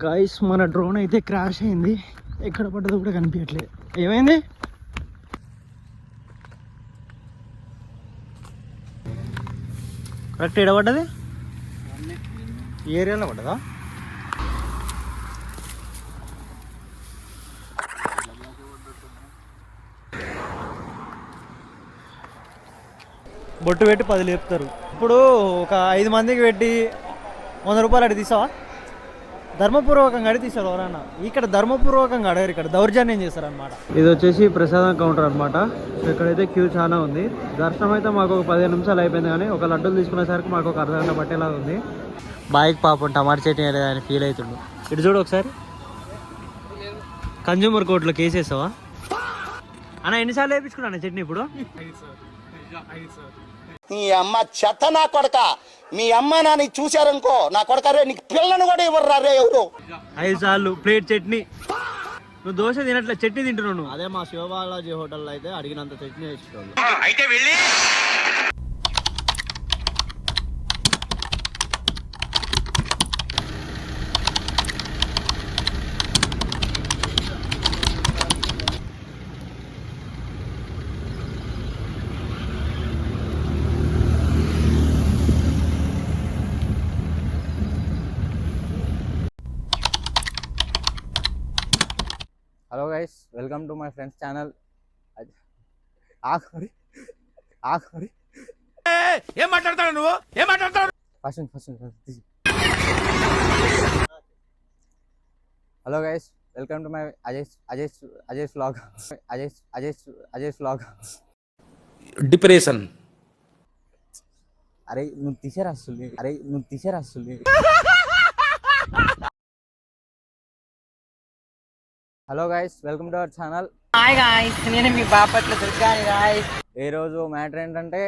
Guys మన drone అయితే crash అయింది, ఎక్కడ పడ్డదో కూడా కనిపించట్లేదు. ఏమైంది? కరెక్ట్ ఎక్కడ పడ్డది? ఈ ఏరియాలో పడ్డదా? బొట్టు పెట్టి 10 లేపుతారు. ఇప్పుడు ఒక 5 మందికి పెట్టి 100 రూపాయలు అడిగి తీసావా? ధర్మపూర్వకంగా అడిగి తీసారు ఎవరన్నా. ఇక్కడ ధర్మపూర్వకంగా అడగారు, ఇక్కడ దౌర్జన్యం చేస్తారనమాట. ఇది వచ్చేసి ప్రసాదం కౌంటర్ అనమాట. ఇక్కడైతే క్యూ చాలా ఉంది. దర్శనం అయితే మాకు ఒక 15 నిమిషాలు అయిపోయింది, కానీ ఒక లడ్డూలు తీసుకునేసరికి మాకు ఒక అర్ధగంట పట్టేలా ఉంది. బాయికి పాపం టమాటా చట్నీ అనేది ఆయన ఫీల్ అవుతుండు. ఇటు చూడు ఒకసారి, కన్జ్యూమర్ కోర్టులో కేసు వేసావా అన్న? ఎన్నిసార్లు వేయించుకున్నా చట్నీ? ఇప్పుడు నీ అమ్మ చెత్త నా కొడక, మీ అమ్మ నాని చూశారనుకో నా కొడక, రే నీకు పిల్లను కూడా ఇవ్వరు రే ఎవరు. 5 సార్లు ప్లేట్ చట్నీ. నువ్వు దోశ తినట్లే, చట్నీ తింటున్నావు నువ్వు. అదే మా శివబాలాజీ హోటల్లో అయితే అడిగినంత చట్నీ వేసుకోవాలి. అయితే వెళ్ళి hello guys, welcome to my friends channel. ఏం మాట్లాడతాడు నువ్వు? ఏం మాట్లాడతాడు? Hello guys, welcome to my Ajay vlog. Ajay vlog. Depression. అరే నువ్వు తీసేరాస్తుంది. Hello guys, welcome to our channel. Hi guys, నేను మీ బాపట్ల దుర్గాని గాయ్స్. ఈ రోజు మ్యాటర్ ఏంటంటే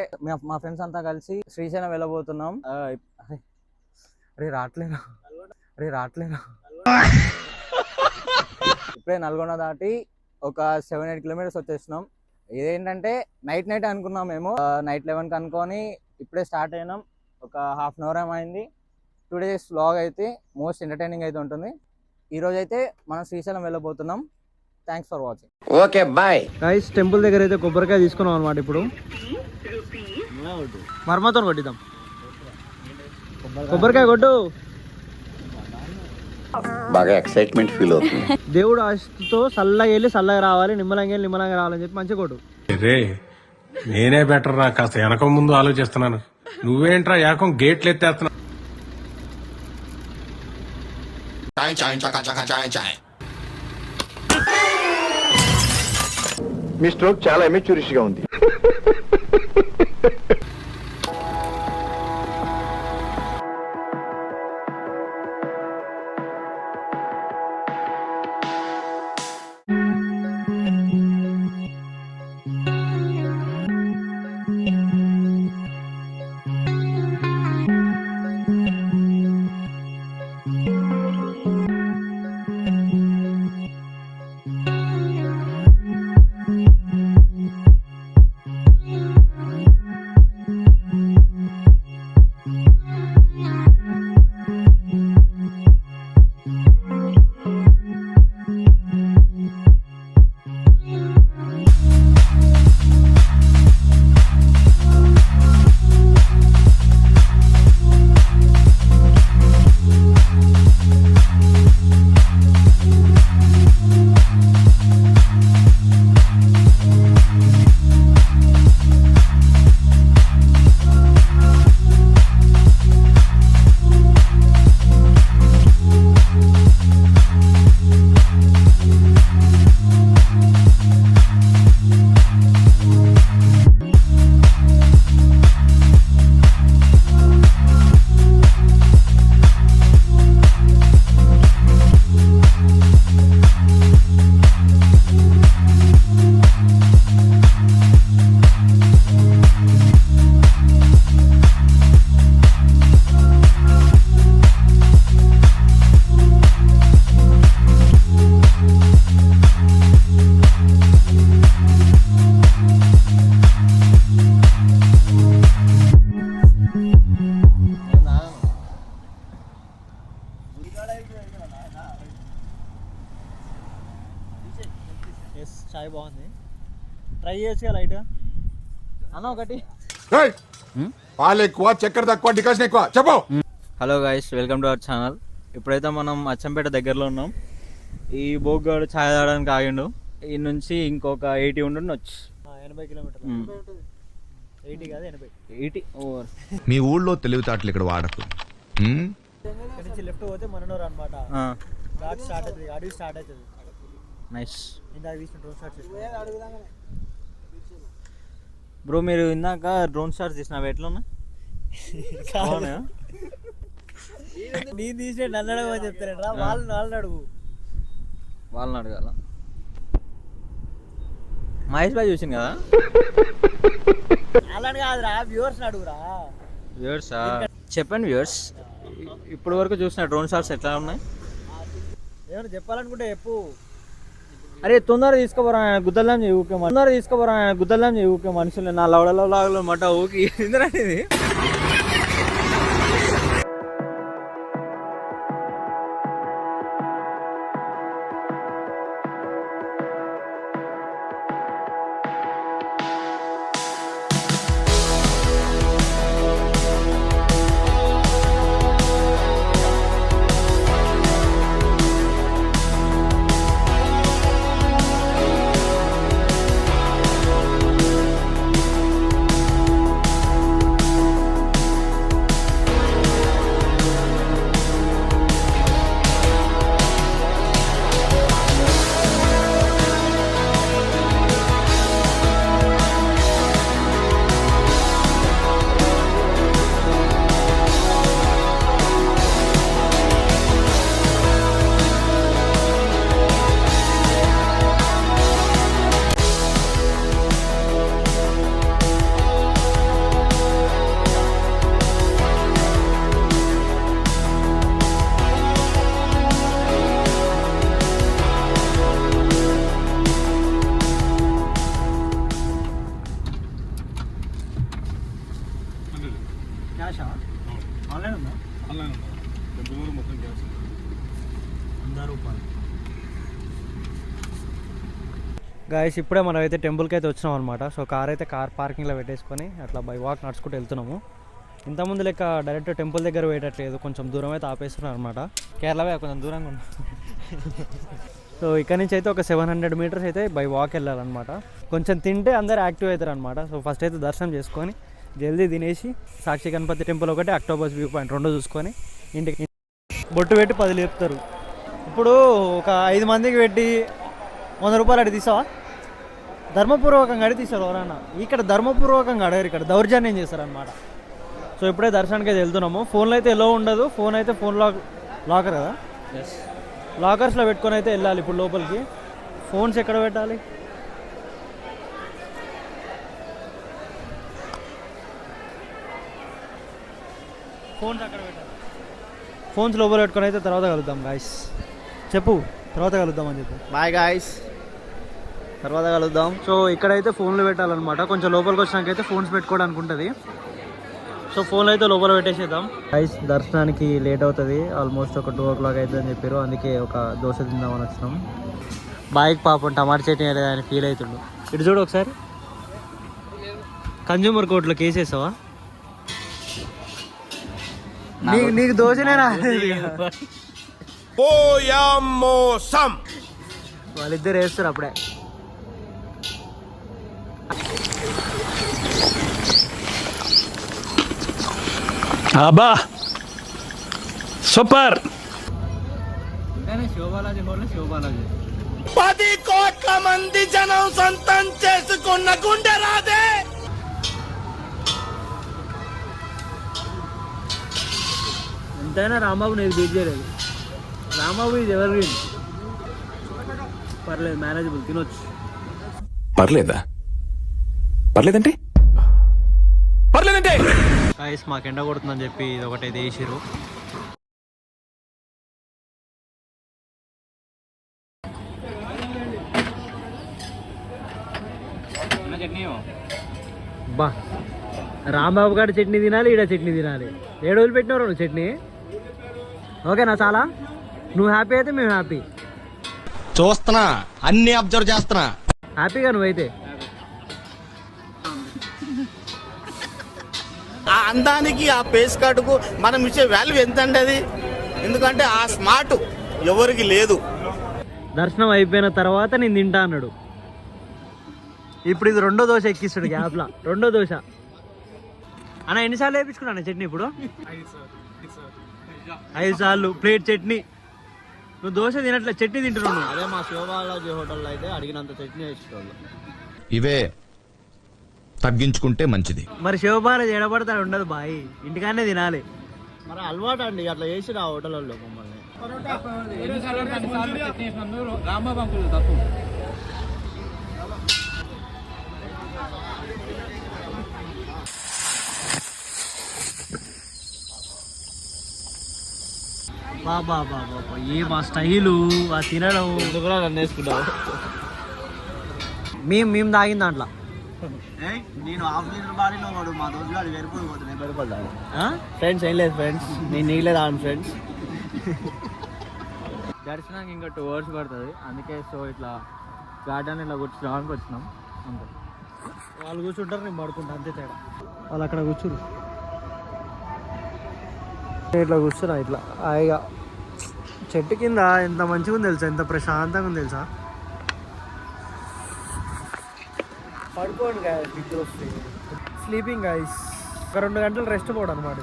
మా ఫ్రెండ్స్ అంతా కలిసి శ్రీశైలం వెళ్ళబోతున్నాం. అరే రావట్లేదా? ఇప్పుడే నల్గొండ దాటి ఒక 7-8 కిలోమీటర్స్ వచ్చేస్తున్నాం. ఇదేంటంటే నైట్ అనుకున్నాం మేము. నైట్ 11కి అనుకొని ఇప్పుడే స్టార్ట్ అయినాం. ఒక హాఫ్ అన్ అవర్ ఏమైంది. 2 డేస్ వ్లాగ్ అయితే మోస్ట్ ఎంటర్టైనింగ్ అయితే ఉంటుంది. ఈ రోజు అయితే మనం శ్రీశైలం వెళ్ళబోతున్నాం. Thanks for watching. Okay bye. Guys temple దగ్గర అయితే కొబ్బరికాయ తీసుకున్నాం అనమాట. ఇప్పుడు మర్మతో కొట్టిద్దాం. కొబ్బరికాయ కొట్టు. బాగా ఎక్సైట్మెంట్ ఫీల్ అవుతుంది. దేవుడు ఆశతో చల్లగా వెళ్ళి చల్లగా రావాలి, నిమ్మలంగా రావాలని చెప్పి మంచిగా కొట్టు. రే నేనే బెటర్ రా, కాస్త వెనక ముందు ఆలోచిస్తున్నాను. నువ్వేంట్రా ఏకం గేట్లు ఎత్తేస్తున్నావు. మీ స్ట్రోక్ చాలా ఎమెచ్యూరిష్ గా ఉంది. ఎస్ చాయ్ బాగుంది, ట్రై చేయొచ్చు లైట్గా అన్న ఒకటి. పాలు ఎక్కువ, చక్కెర తక్కువ, డికాషన్ ఎక్కువ. చెప్పు. Hello guys, welcome to our channel. ఇప్పుడైతే మనం అచ్చంపేట దగ్గరలో ఉన్నాం. ఈ బోగ్గాడు ఛాయ్ తాగడానికి ఆగిండు. ఈ నుంచి ఇంకొక 80 ఉండొచ్చు. 80 కిలోమీటర్లు. 80 కాదు 80 ఓవర్. మీ ఊళ్ళో తెలివితేటలు ఇక్కడ వాడకు. ఇక్కడ నుంచి లెఫ్ట్ పోతే మనోరు అనమాట. ఘాట్ స్టార్ట్ అవుతుంది, అడవి స్టార్ట్ అవుతుంది. నైస్. ఇందాక తీసిన డ్రోన్ షాట్స్ బ్రో, మీరు ఇందాక డ్రోన్ షాట్స్ తీసినావు ఎట్లా ఉన్నా? నేను తీసే నన్ను అడగమని చెప్తారా? వాళ్ళని అడుగు. వాళ్ళని అడగాల. మహేష్ భాయ్ చూసింది కదా. అలాని కాదురా, వ్యూవర్స్ అడుగురా. వ్యూవర్సా? చెప్పండి వ్యూవర్స్, ఇప్పటి వరకు చూసిన డ్రోన్ షాట్స్ ఎట్లా ఉన్నాయి? ఏమైనా చెప్పాలనుకుంటే చెప్పు. అరే తొందరగా తీసుకోపోరా గుద్దల్లాం చేయి ఊకే, తొందరగా తీసుకోపోరా గుద్దల్లాం చేయి ఊకే. మనుషులు నా లవడలో లాగలో మాట ఊకి ఇది. క్యాషా? ఆన్లైన్ ఉందా? మొత్తం గ్యాస్ 100 రూపాయలు. గాయస్, ఇప్పుడే మనం అయితే టెంపుల్కి అయితే వచ్చినాం అనమాట. సో కార్ అయితే కార్ పార్కింగ్లో పెట్టేసుకొని అట్లా బై వాక్ నడుచుకుంటూ వెళ్తున్నాము. ఇంతకుముందు లెక్క డైరెక్ట్ టెంపుల్ దగ్గర వేయట్లేదు, కొంచెం దూరం అయితే ఆపేస్తున్నాం అనమాట. కేరళ కొంచెం దూరంగా ఉన్నాం. సో ఇక్కడ నుంచి అయితే ఒక 700 మీటర్స్ అయితే బై వాక్ వెళ్ళాలన్నమాట. కొంచెం తింటే అందరు యాక్టివ్ అవుతారు అనమాట. సో ఫస్ట్ అయితే దర్శనం చేసుకొని జల్దీ తినేసి సాక్షి గణపతి టెంపుల్ ఒకటి, అక్టోబర్స్ వ్యూ పాయింట్ 2 చూసుకొని ఇంటికి బొట్టు పెట్టి 10 లేపుతారు. ఇప్పుడు ఒక 5 మందికి పెట్టి 100 రూపాయలు అడిగి తీసావా? ధర్మపూర్వకంగా అడిగి తీసారు ఎవరన్నా. ఇక్కడ ధర్మపూర్వకంగా అడగారు, ఇక్కడ దౌర్జన్యం చేస్తారనమాట. సో ఇప్పుడే దర్శనానికి అయితే వెళ్తున్నాము. ఫోన్లో అయితే ఎలా ఉండదు, ఫోన్ అయితే ఫోన్ లాకర్ కదా, లాకర్స్లో పెట్టుకొని అయితే వెళ్ళాలి ఇప్పుడు లోపలికి. ఫోన్స్ ఎక్కడ పెట్టాలి? ఫోన్స్ అక్కడ పెట్టాలి. ఫోన్స్ లోపల పెట్టుకొని అయితే తర్వాత కలుద్దాం గాయస్. చెప్పు, తర్వాత కలుద్దాం అని చెప్పు. బాయ్ గాయస్, తర్వాత కలుద్దాం. సో ఇక్కడైతే ఫోన్లు పెట్టాలన్నమాట. కొంచెం లోపలికి వచ్చినాకైతే ఫోన్స్ పెట్టుకోవడానికి ఉంటుంది. సో ఫోన్లు అయితే లోపల పెట్టేసేద్దాం గాయస్. దర్శనానికి లేట్ అవుతుంది, ఆల్మోస్ట్ ఒక 2 o'clock అవుతుంది అని చెప్పారు. అందుకే ఒక దోశ తిందామని వచ్చినాం. బాయ్కి పాపం టమాటా చట్నీ అనేది ఆయన ఫీల్ అవుతుండు. ఇటు చూడు ఒకసారి. కన్జ్యూమర్ కోర్టులో కేసు వేసావా? నీకు దోశనేనా? వాళ్ళిద్దరు వేస్తారు అప్పుడే. అబ్బా సూపర్. శివబాలాజీ హోల్, శివబాలాజీ 10 కోట్ల మంది జనం సొంతం చేసుకున్న గుండె రాదే. ఎంతైనా రాంబాబు నేను బీట్ చేయలేదు. రాంబాబు ఇది ఎవరు? పర్లేదు, మేనేజబుల్, తినొచ్చు. పర్లేదా? పర్లేదంటే పర్లేదంటే గాయస్, మాకు ఎండ కొడుతుందని చెప్పి ఇది ఒకటి వేసిరు. బా, రాంబాబు గారి చట్నీ తినాలి, ఈడ చట్నీ తినాలి. 7 రోజులు పెట్టినవరు నువ్వు చట్నీ. ఓకేనా? చాలా. నువ్వు హ్యాపీ అయితే మేము హ్యాపీ. చూస్తున్నా, అన్ని అబ్జర్వ్ చేస్తున్నా. హ్యాపీగా నువ్వైతే. ఆ అందానికి ఆ పేస్ కార్డుకు మనం ఇచ్చే వాల్యూ ఎంత అండి అది? ఎందుకంటే ఆ స్మార్ట్ ఎవరికి లేదు. దర్శనం అయిపోయిన తర్వాత నేను తింటా అన్నాడు. ఇప్పుడు ఇది రెండో దోశ ఎక్కిస్తాడు గ్యాప్లా. రెండో దోశ అన్న ఎన్నిసార్లు వేయించుకున్నా చట్నీ? ఇప్పుడు 5 సార్లు ప్లేట్ చట్నీ. నువ్వు దోశ తినట్లే, చట్నీ తింటున్నావు. అదే మా శివబాలాజీ హోటల్లో అయితే అడిగినంత చట్నీ వేసుకోవాలి. ఇవే తగ్గించుకుంటే మంచిది. మరి శివబాలాజీ ఎడబడతాడు ఉండదు బాయ్, ఇంటికానే తినాలి. మరి అలవాటు అండి అట్లా చేసి ఆ హోటల్లో మమ్మల్ని. బాబా బాబా ఏ మా స్టైలు ఆ తినడం కూడా నన్ను వేసుకుంటావు. మేము తాగిన దాంట్లో నేను హాఫ్ లీటర్ బాడీలో వాడు మా దోస్తు గారు వెళ్ళిపోతాను. ఫ్రెండ్స్ ఏం లేదు ఫ్రెండ్స్, నేను నీళ్ళే తాను ఫ్రెండ్స్. దర్శనానికి ఇంకా 2 hours పడుతుంది, అందుకే సో ఇట్లా గార్డెన్ ఇట్లా కూర్చోడానికి వచ్చినాం అంతే. వాళ్ళు కూర్చుంటారు, నేను పడుకుంటా అంతే తేడా. వాళ్ళు అక్కడ కూర్చురు, ఇట్లా కూర్చున్నా ఇట్లా హాయిగా చెట్టు కింద. ఎంత మంచిగా ఉంది తెలుసా, ఎంత ప్రశాంతంగా ఉంది తెలుసా. పడుకోండి గాయస్, నిద్ర వస్తుంది. స్లీపింగ్ గాయస్, ఒక 2 గంటలు రెస్ట్ పోవడం అనమాట.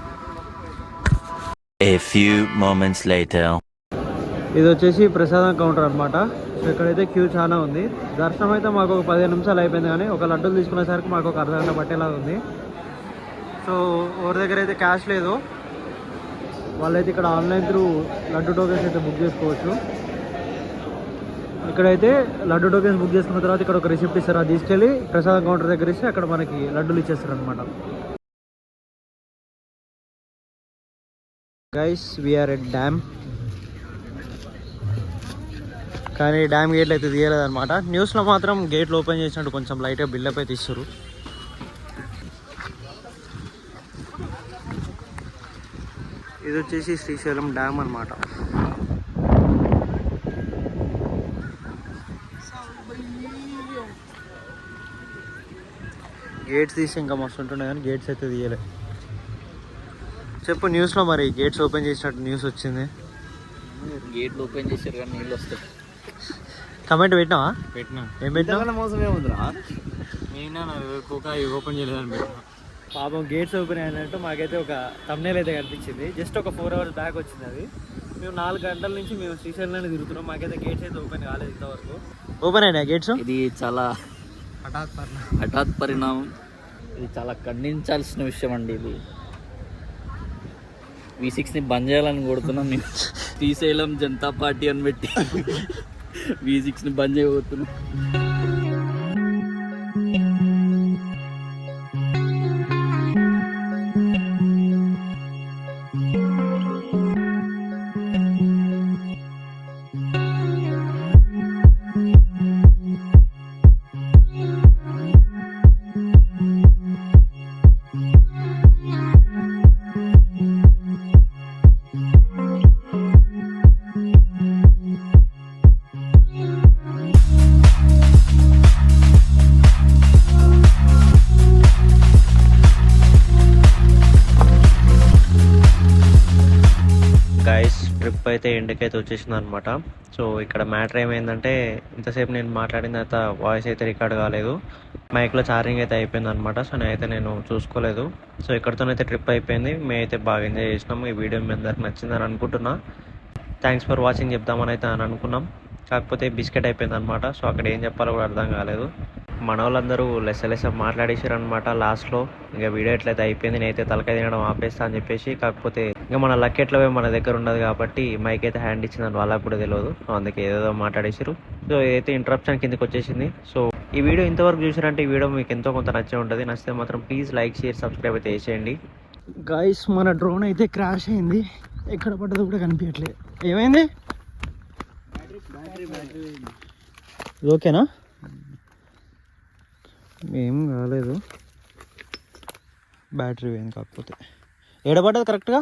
A few moments later. ఇది వచ్చేసి ప్రసాదం కౌంటర్ అనమాట. సో ఇక్కడైతే క్యూ చాలా ఉంది. దర్శనం అయితే మాకు ఒక 15 నిమిషాలు అయిపోయింది, కానీ ఒక లడ్డూలు తీసుకునేసరికి మాకు ఒక అర్ధగంట పట్టేలాగా ఉంది. సో ఎవరి దగ్గర అయితే క్యాష్ లేదు, వాళ్ళైతే ఇక్కడ ఆన్లైన్ త్రూ లడ్డు టోకెన్స్ అయితే బుక్ చేసుకోవచ్చు. ఇక్కడైతే లడ్డు టోకెన్స్ బుక్ చేసుకున్న తర్వాత ఇక్కడ ఒక రిసిప్ట్ ఇస్తారు, అది తీసుకెళ్ళి ప్రసాదం కౌంటర్ దగ్గర ఇస్తే అక్కడ మనకి లడ్డూలు ఇచ్చేస్తారు అనమాట. గైస్ వీఆర్ ఎట్ డ్యామ్, కానీ డ్యామ్ గేట్లు అయితే తీయలేదన్నమాట. న్యూస్లో మాత్రం గేట్లు ఓపెన్ చేసినట్టు కొంచెం లైట్గా బిల్డప్ అయితే ఇస్తారు. ఇది వచ్చేసి శ్రీశైలం డ్యామ్ అనమాట. గేట్స్ తీసి ఇంకా మస్తు ఉంటుండే, కానీ గేట్స్ అయితే తీయలే. చెప్పు న్యూస్లో మరి గేట్స్ ఓపెన్ చేసినట్టు న్యూస్ వచ్చింది. గేట్లు ఓపెన్ చేశారు కానీ నీళ్ళు వస్తాయి. కమెంట్ పెట్టినావా? పెట్టినా. ఏం పెట్టినా? మోసం ఏముందిరా, ఓపెన్ చేయలేదని పెట్టినా. పాపం గేట్స్ ఓపెన్ అయినట్టు మాకైతే ఒక థంబ్నెయిల్ అయితే కనిపించింది. జస్ట్ ఒక 4 hours బ్యాక్ వచ్చింది అది. మేము 4 గంటల నుంచి మేము శ్రీశైలంలోనే తిరుగుతున్నాం, మాకైతే గేట్స్ అయితే ఓపెన్ కాలేదు ఇంతవరకు. ఓపెన్ అయినా గేట్స్? ఇది చాలా హఠాత్ పరిణామం, ఇది చాలా ఖండించాల్సిన విషయం అండి. ఇది V6ని బంద్ చేయాలని కొడుతున్నాం మేము. శ్రీశైలం జనతా పార్టీ అని పెట్టి V6ని బంద్ చేయబోతున్నాం. గైస్ ట్రిప్ అయితే ఎండ్కైతే వచ్చేసింది అనమాట. సో ఇక్కడ మ్యాటర్ ఏమైందంటే, ఇంతసేపు నేను మాట్లాడిన తర్వాత వాయిస్ అయితే రికార్డ్ కాలేదు, మైక్లో ఛార్జింగ్ అయితే అయిపోయింది అనమాట. సో నేనైతే చూసుకోలేదు. సో ఇక్కడితోనైతే ట్రిప్ అయిపోయింది. మేమైతే బాగా ఎంజాయ్ చేసినాము. ఈ వీడియో మీ అందరికి నచ్చిందని అనుకుంటున్నా. థ్యాంక్స్ ఫర్ వాచింగ్ చెప్దామని అయితే అని అనుకున్నాం, కాకపోతే బిస్కెట్ అయిపోయింది అనమాట. సో అక్కడ ఏం చెప్పాలో కూడా అర్థం కాలేదు. మన వాళ్ళందరూ లెస్స మాట్లాడేసారు అనమాట లాస్ట్లో. ఇంకా వీడియో ఎట్లయితే అయిపోయింది, నేనైతే తలకాయ తినడం ఆపేస్తా అని చెప్పేసి. కాకపోతే ఇంకా మన లక్ ఎట్లవే మన దగ్గర ఉండదు కాబట్టి మైక్ అయితే హ్యాండ్ ఇచ్చిందని వాళ్ళకి కూడా తెలియదు. సో అందుకే ఏదో మాట్లాడేసారు. సో ఏదైతే ఇంటరప్షన్ కిందకి వచ్చేసింది. సో ఈ వీడియో ఇంతవరకు చూసారంటే ఈ వీడియో మీకు ఎంతో కొంత నచ్చే ఉంటుంది. నచ్చితే మాత్రం ప్లీజ్ లైక్ షేర్ సబ్స్క్రైబ్ అయితే చేసేయండి. గైస్ మన డ్రోన్ అయితే క్రాష్ అయింది, ఎక్కడ పడ్డదో కూడా కనిపించట్లేదు. ఏమైంది? ఓకేనా? ఏం కాలేదు, బ్యాటరీ పోయింది. కాకపోతే ఏడబడ్డది కరెక్ట్గా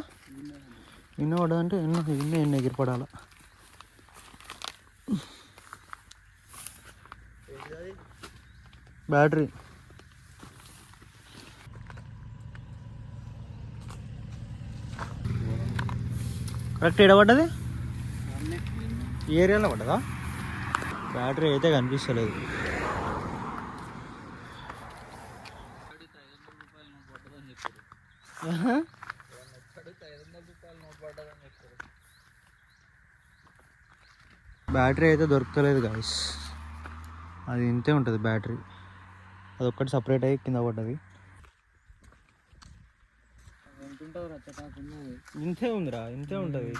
ఎన్నో పడ్డదంటే ఎన్నో ఎగిరిపడాల. బ్యాటరీ కరెక్ట్ ఎక్కడ పడ్డది? ఈ ఏరియాలో పడ్డదా? బ్యాటరీ అయితే కనిపిస్తలేదు. బ్యాటరీ అయితే దొరకలేదు గాయస్. అది ఇంతే ఉంటుంది బ్యాటరీ. అదొక్కటి సపరేట్ అయ్యి కింద పడ్డది. ఇంతే ఉందిరా, ఇంతే ఉంటుంది.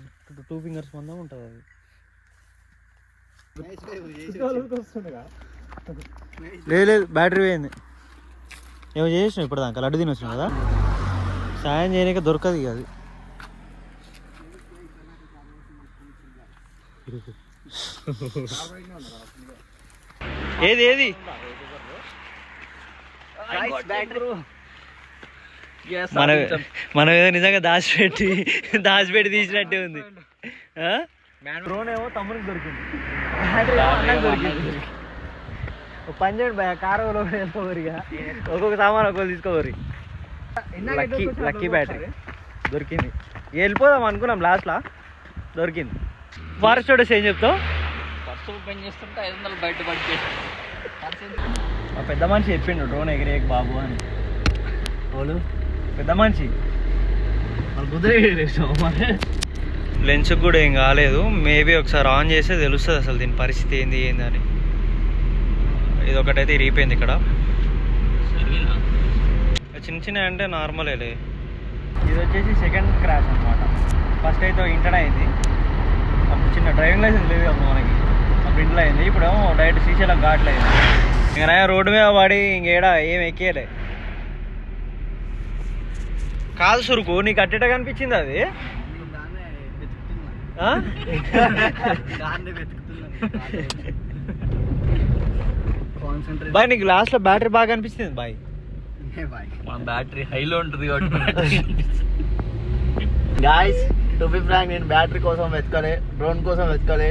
2 ఫింగర్స్ మందం ఉంటుంది అది. లేదు బ్యాటరీ పోయింది. ఏమో చేసినావు ఇప్పుడు దాకా, లడ్డు తిని వచ్చినావు కదా. సాయం చేయడానికి దొరకదు ఇక అది. ఏది ఏది మనం ఏదో నిజంగా దాచిపెట్టి తీసినట్టే ఉంది. డ్రోన్ ఏమో తమ్మునికి దొరికింది, దొరికింది. పని చేయండి భయ, కారులో వెళ్ళిపోవరిగా ఒక్కొక్క సామాన్ ఒక్కొక్క తీసుకోవరి. లక్కీ బ్యాటరీ దొరికింది. వెళ్ళిపోదాం అనుకున్నాం, లాస్ట్లో దొరికింది. ఫారెస్ట్ రోడ్ ఏం చెప్తావు? మా పెద్ద మనిషి చెప్పిండు డ్రోన్ ఎగిరేయకు బాబు అని. వాళ్ళు పెద్ద మనిషి లెన్స్ కూడా ఏం కాలేదు. మేబీ ఒకసారి ఆన్ చేస్తే తెలుస్తుంది అసలు దీని పరిస్థితి ఏంది అని. ఇది ఒకటైతే ఇరిగిపోయింది ఇక్కడ. చిన్న చిన్న అంటే నార్మలే. ఇది వచ్చేసి సెకండ్ క్రాష్ అనమాట. ఫస్ట్ అయితే ఇంటర్ అయింది, అప్పుడు చిన్న డ్రైవింగ్ లైసెన్స్ లేదు అప్పుడు మనకి, అప్పుడు ఇంట్లో అయింది. ఇప్పుడు డైరెక్ట్ శ్రీశైలం ఘాట్లో అయింది. ఇంకా రోడ్డు మీద పడి ఇంకేడా ఏం ఎక్కేయలే. కాదు సురుకు, నీకు అట్టేట కనిపించింది అది? బాయ్ నీకు లాస్ట్ లో బ్యాటరీ బాగా అనిపిస్తుంది బాయ్. బ్యాటరీ హైలో ఉంటుంది గాయస్. టు బి ఫ్రాంక్, నేను బ్యాటరీ కోసం వెతకలే, డ్రోన్ కోసం వెతకలే,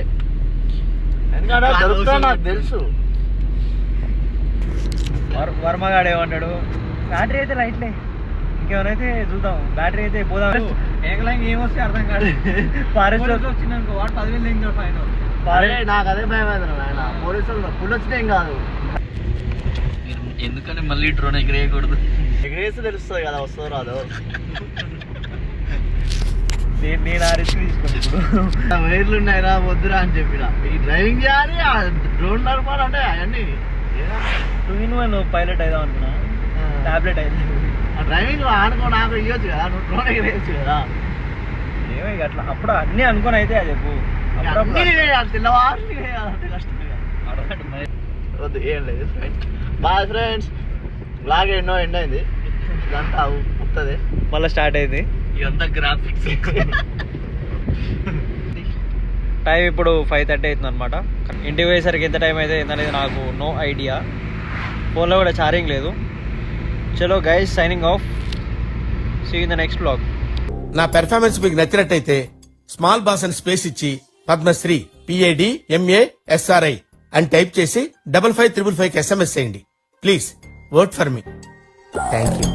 ఎందుకంటే దొరుకుతా నాకు తెలుసు. వర్మగాడు ఏమంటాడు, బ్యాటరీ అయితే రైట్లే, ఇంకేమైనా చూద్దాం, బ్యాటరీ అయితే పోదాం. ఏమొస్తే అర్థం కాదు. ఫారెస్ట్ వచ్చిందనుకో వాడు 10,000 ఫైన్. నాకు అదే భయం ఆయన పోలీసులు ఫుల్ వచ్చినా ఏం కాదు. ఎందుకని మళ్ళీ డ్రోన్ ఎగిరేయకూడదు? ఎగిరేసి తెలుస్తుంది కదా వస్తుందో రాదో. నేను ఆ రిస్క్ తీసుకున్నాను. వైర్లు ఉన్నాయిరా వద్దురా అని చెప్పిన. ఈ డ్రైవింగ్ చేయాలి, డ్రోన్ నడపాలంటే అవన్నీ 2-in-1 పైలట్ అయిదాం అనుకున్నా, టాబ్లెట్ అయింది. డ్రైవింగ్ ఆనుకో నాకు ఇవ్వచ్చు కదా, నువ్వు డ్రోన్ ఎగిరేయచ్చు కదా. ఏమో ఇక అట్లా అప్పుడు అన్నీ అనుకొని అయితే అది చెప్పు. తెల్లవారు వద్దు, ఏం లేదు friends. Bye friends. Blog end అయింది, ఇదంతా పుట్టది మళ్ళీ స్టార్ట్ అయింది. ఇదంతా గ్రాఫిక్స్. టైం ఇప్పుడు 5:30 అవుతుంది అనమాట. ఇంటికి పోయేసరికి ఎంత టైం అయితే ఏంటనేది నాకు నో ఐడియా. ఫోన్లో కూడా ఛార్జింగ్ లేదు. చలో guys, signing off. See in the next blog. నా పెర్ఫార్మెన్స్ మీకు నచ్చినట్టయితే స్మాల్ బాస్ అని స్పేస్ ఇచ్చి పద్మశ్రీ PADMASRI అని టైప్ చేసి 5555 SMS చేయండి. Please vote for me. Thank you.